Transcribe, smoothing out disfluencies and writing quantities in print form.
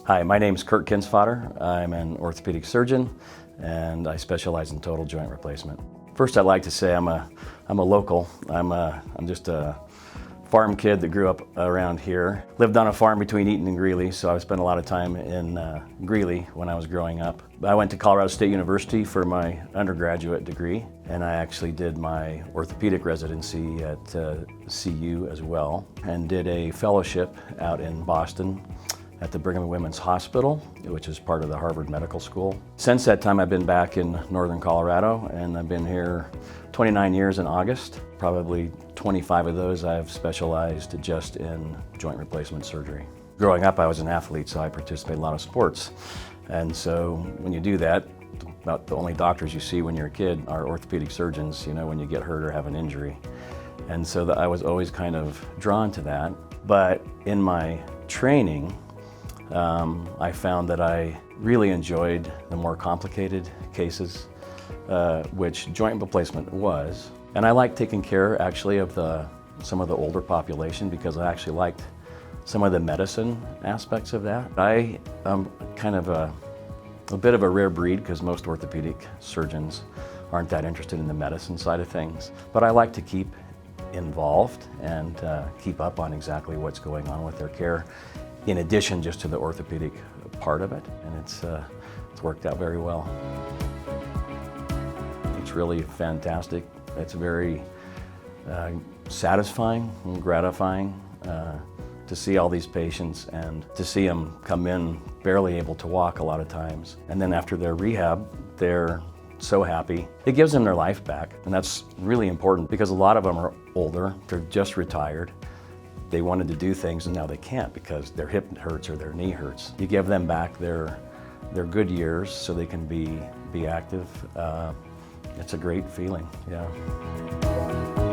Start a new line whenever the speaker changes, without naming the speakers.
Hi, my name is Kirk Kindsfater. I'm an orthopedic surgeon and I specialize in total joint replacement. First, I'd like to say I'm a local. I'm just a farm kid that grew up around here. Lived on a farm between Eaton and Greeley, so I spent a lot of time in Greeley when I was growing up. I went to Colorado State University for my undergraduate degree, and I actually did my orthopedic residency at CU as well, and did a fellowship out in Boston at the Brigham and Women's Hospital, which is part of the Harvard Medical School. Since that time, I've been back in northern Colorado, and I've been here 29 years in August. Probably 25 of those I've specialized just in joint replacement surgery. Growing up, I was an athlete, so I participated in a lot of sports. And so when you do that, about the only doctors you see when you're a kid are orthopedic surgeons, when you get hurt or have an injury. And so I was always kind of drawn to that. But in my training, I found that I really enjoyed the more complicated cases, which joint replacement was. And I liked taking care actually of some of the older population because I actually liked some of the medicine aspects of that. I am kind of a bit of a rare breed because most orthopedic surgeons aren't that interested in the medicine side of things. But I like to keep involved and keep up on exactly what's going on with their care, in addition just to the orthopedic part of it, and it's worked out very well. It's really fantastic. It's very satisfying and gratifying to see all these patients and to see them come in barely able to walk a lot of times. And then after their rehab, they're so happy. It gives them their life back, and that's really important because a lot of them are older, they're just retired. They wanted to do things and now they can't because their hip hurts or their knee hurts. You give them back their good years so they can be active. It's a great feeling, yeah.